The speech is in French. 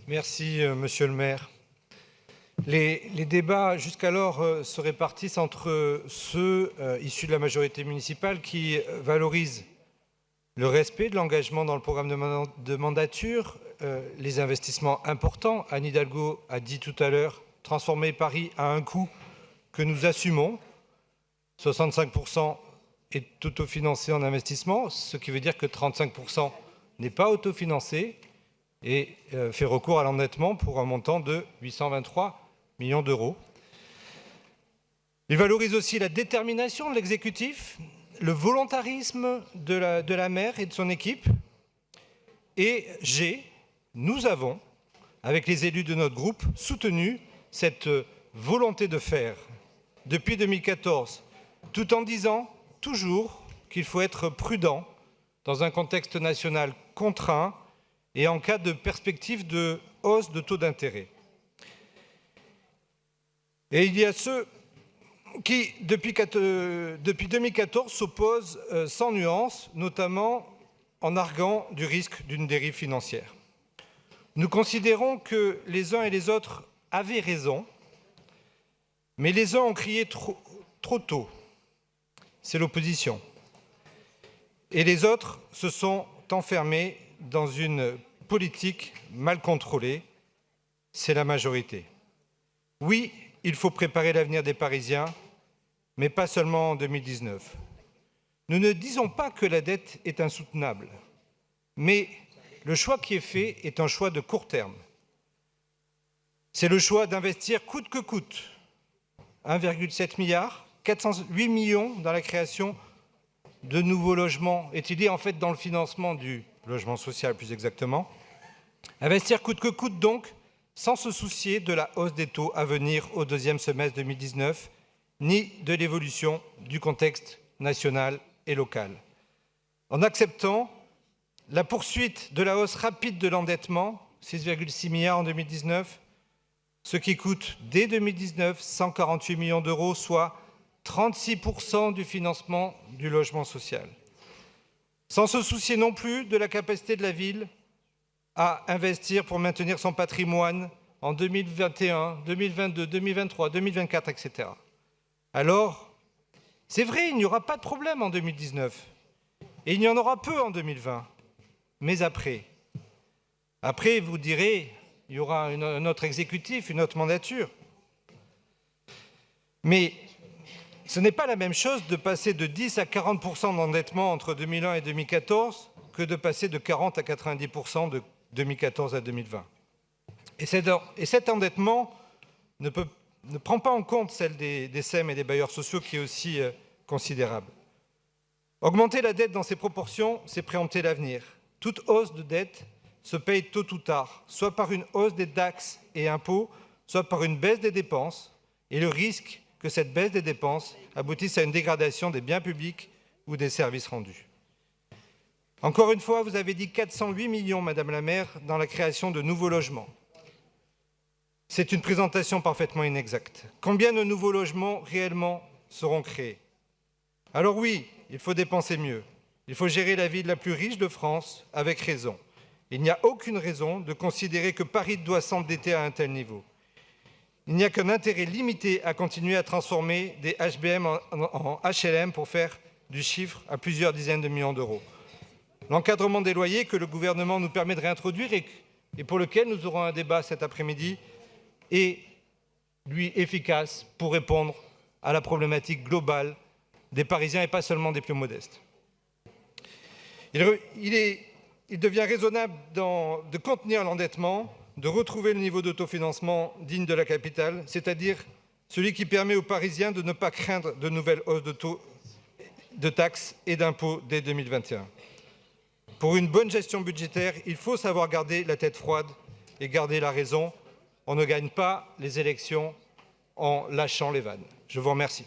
Merci, monsieur le maire. Les débats jusqu'alors se répartissent entre ceux issus de la majorité municipale qui valorisent le respect de l'engagement dans le programme de mandature, les investissements importants. Anne Hidalgo a dit tout à l'heure, transformer Paris à un coût que nous assumons. 65% est autofinancé en investissement, ce qui veut dire que 35% n'est pas autofinancé et fait recours à l'endettement pour un montant de 823 millions d'euros. Il valorise aussi la détermination de l'exécutif, le volontarisme de la maire et de son équipe. Et nous avons, avec les élus de notre groupe, soutenu cette volonté de faire depuis 2014, tout en disant toujours qu'il faut être prudent dans un contexte national contraint et en cas de perspective de hausse de taux d'intérêt. Et il y a ceux qui, depuis 2014, s'opposent sans nuance, notamment en arguant du risque d'une dérive financière. Nous considérons que les uns et les autres avaient raison, mais les uns ont crié trop tôt, c'est l'opposition, et les autres se sont enfermés dans une politique mal contrôlée, c'est la majorité. Oui, il faut préparer l'avenir des Parisiens, mais pas seulement en 2019. Nous ne disons pas que la dette est insoutenable, mais le choix qui est fait est un choix de court terme. C'est le choix d'investir coûte que coûte 1,7 milliard, 408 millions dans la création de nouveaux logements, étudiés en fait dans le financement du logement social plus exactement. Investir coûte que coûte donc, sans se soucier de la hausse des taux à venir au deuxième semestre 2019, ni de l'évolution du contexte national et local. En acceptant la poursuite de la hausse rapide de l'endettement, 6,6 milliards en 2019, ce qui coûte dès 2019 148 millions d'euros, soit 36% du financement du logement social. Sans se soucier non plus de la capacité de la ville à investir pour maintenir son patrimoine en 2021, 2022, 2023, 2024, etc. Alors, c'est vrai, il n'y aura pas de problème en 2019, et il y en aura peu en 2020. Mais après, vous direz, il y aura un autre exécutif, une autre mandature. Mais ce n'est pas la même chose de passer de 10 à 40% d'endettement entre 2001 et 2014 que de passer de 40 à 90% de 2014 à 2020. Et cet endettement ne prend pas en compte celle des SEM et des bailleurs sociaux qui est aussi considérable. Augmenter la dette dans ces proportions, c'est préempter l'avenir. Toute hausse de dette se paye tôt ou tard, soit par une hausse des taxes et impôts, soit par une baisse des dépenses, et le risque que cette baisse des dépenses aboutisse à une dégradation des biens publics ou des services rendus. Encore une fois, vous avez dit 408 millions, Madame la maire, dans la création de nouveaux logements. C'est une présentation parfaitement inexacte. Combien de nouveaux logements réellement seront créés? Alors oui, il faut dépenser mieux. Il faut gérer la ville la plus riche de France avec raison. Il n'y a aucune raison de considérer que Paris doit s'endetter à un tel niveau. Il n'y a qu'un intérêt limité à continuer à transformer des HBM en HLM pour faire du chiffre à plusieurs dizaines de millions d'euros. L'encadrement des loyers que le gouvernement nous permet de réintroduire et pour lequel nous aurons un débat cet après-midi est, lui, efficace pour répondre à la problématique globale des Parisiens et pas seulement des plus modestes. Il devient raisonnable de contenir l'endettement, de retrouver le niveau d'autofinancement digne de la capitale, c'est-à-dire celui qui permet aux Parisiens de ne pas craindre de nouvelles hausses de taux, de taxes et d'impôts dès 2021. Pour une bonne gestion budgétaire, il faut savoir garder la tête froide et garder la raison. On ne gagne pas les élections en lâchant les vannes. Je vous remercie.